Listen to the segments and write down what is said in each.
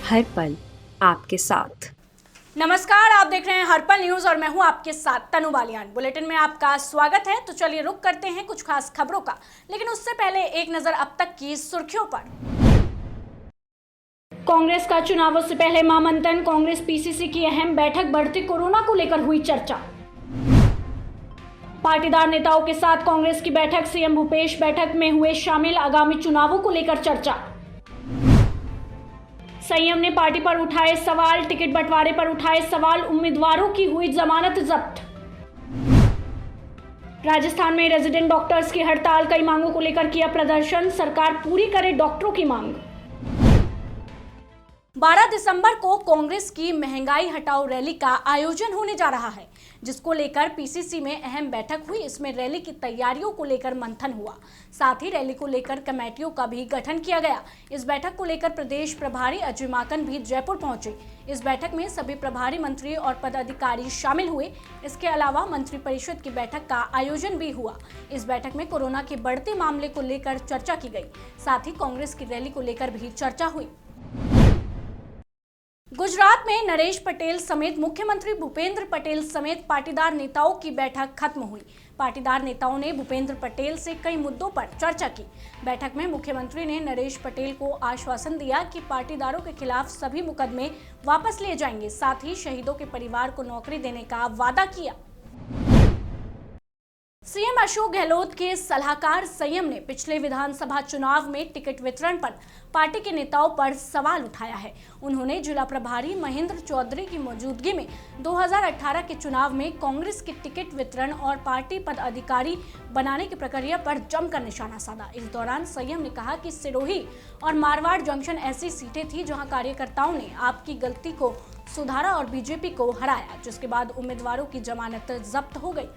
हर पल आपके साथ। नमस्कार, आप देख रहे हैं हर्पल न्यूज और मैं हूं आपके साथ तनु बालियान। बुलेटिन में आपका स्वागत है। तो चलिए रुक करते हैं कुछ खास खबरों का, लेकिन उससे पहले एक नजर अब तक की सुर्खियों पर। कांग्रेस का चुनावों से पहले महामंथन, कांग्रेस पीसीसी की अहम बैठक, बढ़ती कोरोना को लेकर हुई चर्चा। पाटीदार नेताओं के साथ कांग्रेस की बैठक, सीएम भूपेश बैठक में हुए शामिल, आगामी चुनावों को लेकर चर्चा। संयम ने पार्टी पर उठाए सवाल, टिकट बंटवारे पर उठाए सवाल, उम्मीदवारों की हुई जमानत जब्त। राजस्थान में रेजिडेंट डॉक्टर्स की हड़ताल, कई मांगों को लेकर किया प्रदर्शन, सरकार पूरी करे डॉक्टरों की मांग। 12 दिसंबर को कांग्रेस की महंगाई हटाओ रैली का आयोजन होने जा रहा है, जिसको लेकर पीसीसी में अहम बैठक हुई। इसमें रैली की तैयारियों को लेकर मंथन हुआ, साथ ही रैली को लेकर कमेटियों का भी गठन किया गया। इस बैठक को लेकर प्रदेश प्रभारी अजय माकन भी जयपुर पहुंचे। इस बैठक में सभी प्रभारी मंत्री और पदाधिकारी शामिल हुए। इसके अलावा मंत्रिपरिषद की बैठक का आयोजन भी हुआ। इस बैठक में कोरोना के बढ़ते मामले को लेकर चर्चा की गई, साथ ही कांग्रेस की रैली को लेकर भी चर्चा हुई। गुजरात में नरेश पटेल समेत मुख्यमंत्री भूपेंद्र पटेल समेत पाटीदार नेताओं की बैठक खत्म हुई। पाटीदार नेताओं ने भूपेंद्र पटेल से कई मुद्दों पर चर्चा की। बैठक में मुख्यमंत्री ने नरेश पटेल को आश्वासन दिया कि पाटीदारों के खिलाफ सभी मुकदमे वापस लिए जाएंगे, साथ ही शहीदों के परिवार को नौकरी देने का वादा किया। सीएम अशोक गहलोत के सलाहकार संयम ने पिछले विधानसभा चुनाव में टिकट वितरण पर पार्टी के नेताओं पर सवाल उठाया है। उन्होंने जिला प्रभारी महेंद्र चौधरी की मौजूदगी में 2018 के चुनाव में कांग्रेस के टिकट वितरण और पार्टी पदाधिकारी बनाने की प्रक्रिया पर जमकर निशाना साधा। इस दौरान संयम ने कहा कि सिरोही और मारवाड़ जंक्शन ऐसी सीटें थी जहां कार्यकर्ताओं ने आपकी गलती को सुधारा और बीजेपी को हराया, जिसके बाद उम्मीदवारों की जमानत जब्त हो गई।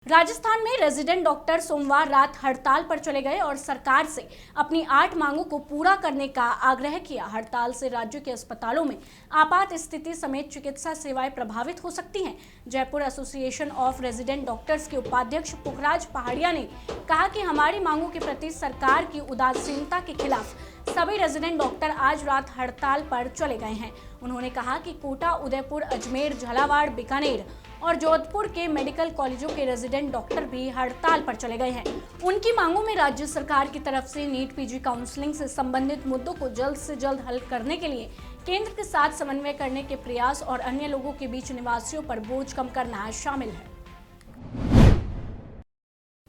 राजस्थान में रेजिडेंट डॉक्टर सोमवार रात हड़ताल पर चले गए और सरकार से अपनी 8 मांगों को पूरा करने का आग्रह किया। हड़ताल से राज्य के अस्पतालों में आपात स्थिति समेत चिकित्सा सेवाएं प्रभावित हो सकती हैं। Jaipur association of resident doctors के उपाध्यक्ष पुखराज पहाड़िया ने कहा कि हमारी मांगों के प्रति सरकार की उदासीनता के खिलाफ सभी रेजिडेंट डॉक्टर आज रात हड़ताल पर चले गए हैं। उन्होंने कहा कि कोटा, उदयपुर, अजमेर, झालावाड़, बीकानेर और जोधपुर के मेडिकल कॉलेजों के रेजिडेंट डॉक्टर भी हड़ताल पर चले गए हैं। उनकी मांगों में राज्य सरकार की तरफ से नीट पीजी काउंसलिंग से संबंधित मुद्दों को जल्द से जल्द हल करने के लिए केंद्र के साथ समन्वय करने के प्रयास और अन्य लोगों के बीच निवासियों पर बोझ कम करना शामिल है।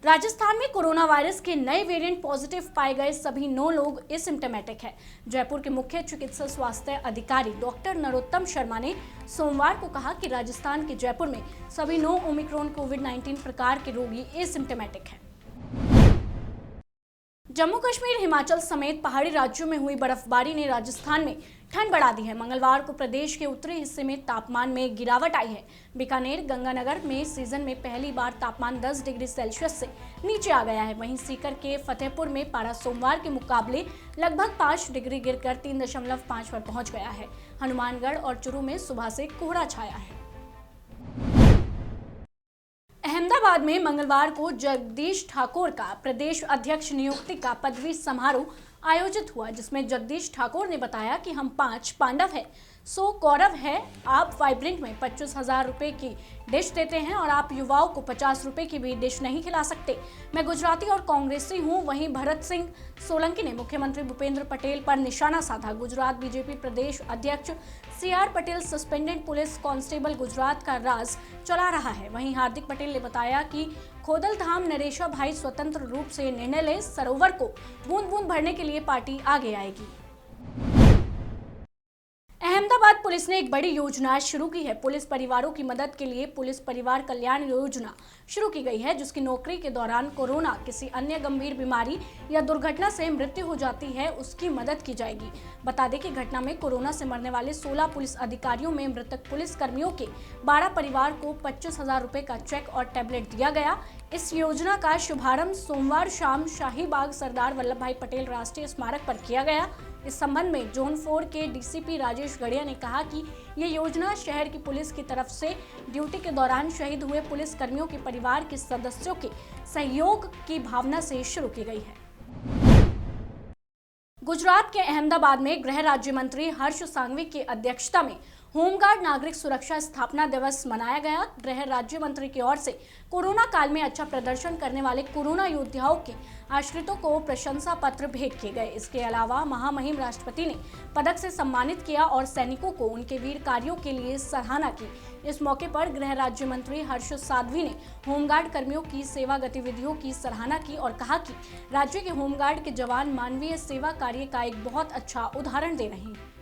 राजस्थान में कोरोना वायरस के नए वेरिएंट पॉजिटिव पाए गए सभी 9 लोग एसिम्प्टोमेटिक है। जयपुर के मुख्य चिकित्सा स्वास्थ्य अधिकारी डॉक्टर नरोत्तम शर्मा ने सोमवार को कहा कि राजस्थान के जयपुर में सभी 9 ओमिक्रॉन कोविड-19 प्रकार के रोगी एसिम्प्टोमेटिक है। जम्मू कश्मीर, हिमाचल समेत पहाड़ी राज्यों में हुई बर्फबारी ने राजस्थान में ठंड बढ़ा दी है। मंगलवार को प्रदेश के उत्तरी हिस्से में तापमान में गिरावट आई है। बीकानेर, गंगानगर में सीजन में पहली बार तापमान 10 डिग्री सेल्सियस से नीचे आ गया है। वहीं सीकर के फतेहपुर में पारा सोमवार के मुकाबले लगभग 5 डिग्री गिरकर 3.5 पर पहुंच गया है। हनुमानगढ़ और चूरू में सुबह से कोहरा छाया है। अहमदाबाद में मंगलवार को जगदीश ठाकुर का प्रदेश अध्यक्ष नियुक्ति का पदवी समारोह आयोजित हुआ, जिसमें जगदीश ठाकुर ने बताया कि हम 5 पांडव हैं, 100 कौरव है। आप वाइब्रेंट में 25,000 रुपए की डिश देते हैं और आप युवाओं को 50 रुपए की भी डिश नहीं खिला सकते। मैं गुजराती और कांग्रेसी हूं। वहीं भरत सिंह सोलंकी ने मुख्यमंत्री भूपेंद्र पटेल पर निशाना साधा। गुजरात बीजेपी प्रदेश अध्यक्ष CR Patel suspended police constable Gujarat का राज चला रहा है। वहीं हार्दिक पटेल ने बताया कि खोदलधाम नरेशा भाई स्वतंत्र रूप से निर्णय ले, सरोवर को बूंद बूंद भरने के लिए पार्टी आगे आएगी। अहमदाबाद पुलिस ने एक बड़ी योजना शुरू की है। पुलिस परिवारों की मदद के लिए पुलिस परिवार कल्याण योजना शुरू की गई है, जिसकी नौकरी के दौरान कोरोना, किसी अन्य गंभीर बीमारी या दुर्घटना से मृत्यु हो जाती है, उसकी मदद की जाएगी। बता दें कि घटना में कोरोना से मरने वाले 16 पुलिस अधिकारियों में मृतक पुलिस कर्मियों के 12 परिवार को 25,000 रुपए का चेक और टैबलेट दिया गया। इस योजना का शुभारंभ सोमवार शाम शाहीबाग सरदार वल्लभ भाई पटेल राष्ट्रीय स्मारक पर किया गया। इस संबंध में जोन 4 के डीसीपी राजेश गढ़िया ने कहा कि ये योजना शहर की पुलिस की तरफ से ड्यूटी के दौरान शहीद हुए पुलिस कर्मियों के परिवार के सदस्यों के सहयोग की भावना से शुरू की गई है। गुजरात के अहमदाबाद में गृह राज्य मंत्री हर्ष सांघवी की अध्यक्षता में होमगार्ड नागरिक सुरक्षा स्थापना दिवस मनाया गया। गृह राज्य मंत्री की ओर से कोरोना काल में अच्छा प्रदर्शन करने वाले कोरोना योद्धाओं के आश्रितों को प्रशंसा पत्र भेंट किए गए। इसके अलावा महामहिम राष्ट्रपति ने पदक से सम्मानित किया और सैनिकों को उनके वीर कार्यों के लिए सराहना की। इस मौके पर गृह राज्य मंत्री हर्ष सांघवी ने होमगार्ड कर्मियों की सेवा गतिविधियों की सराहना की और कहा कि राज्य के होमगार्ड के जवान मानवीय सेवा कार्य का एक बहुत अच्छा उदाहरण दे रहे हैं।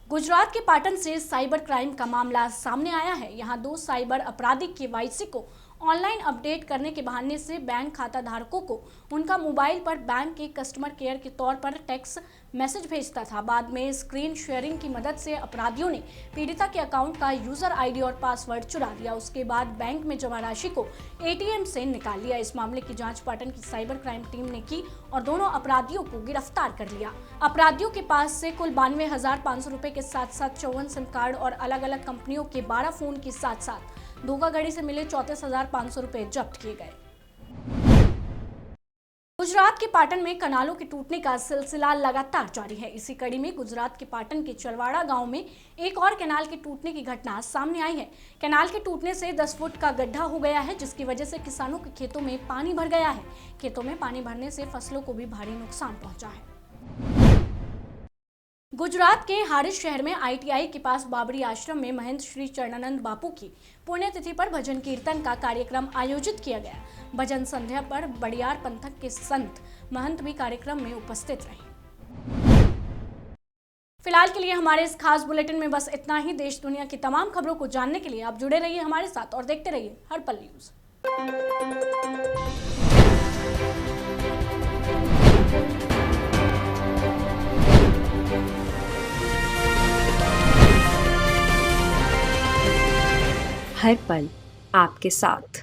गुजरात के पाटन से साइबर क्राइम का मामला सामने आया है। यहां 2 साइबर अपराधी केवाईसी को ऑनलाइन अपडेट करने के बहाने से बैंक खाता धारकों को उनका मोबाइल पर बैंक के कस्टमर केयर के तौर पर टेक्स्ट मैसेज भेजता था। बाद में स्क्रीन शेयरिंग की मदद से अपराधियों ने पीड़िता के अकाउंट का यूजर आईडी और पासवर्ड चुरा लिया। उसके बाद बैंक में जमा राशि को एटीएम से निकाल लिया। इस मामले की जांच पाटन की साइबर क्राइम टीम ने की और दोनों अपराधियों को गिरफ्तार कर लिया। अपराधियों के पास से कुल 92,500 रुपए के साथ साथ 54 सिम कार्ड और अलग अलग कंपनियों के 12 फोन के साथ साथ धोखाधड़ी से मिले 34,500 रुपए जब्त किए गए। गुजरात के पाटन में कनालों के टूटने का सिलसिला लगातार जारी है। इसी कड़ी में गुजरात के पाटन के चलवाड़ा गांव में एक और कैनाल के टूटने की घटना सामने आई है। कैनाल के टूटने से 10 फुट का गड्ढा हो गया है, जिसकी वजह से किसानों के खेतों में पानी भर गया है। खेतों में पानी भरने से फसलों को भी भारी नुकसान पहुंचा है। गुजरात के हारिस शहर में आईटीआई के पास बाबरी आश्रम में महंत श्री चरणानंद बापू की पुण्यतिथि पर भजन कीर्तन का कार्यक्रम आयोजित किया गया। भजन संध्या पर बड़ियार पंथक के संत महंत भी कार्यक्रम में उपस्थित रहे। फिलहाल के लिए हमारे इस खास बुलेटिन में बस इतना ही। देश दुनिया की तमाम खबरों को जानने के लिए आप जुड़े रहिए हमारे साथ और देखते रहिए हर पल न्यूज। हर पल आपके साथ।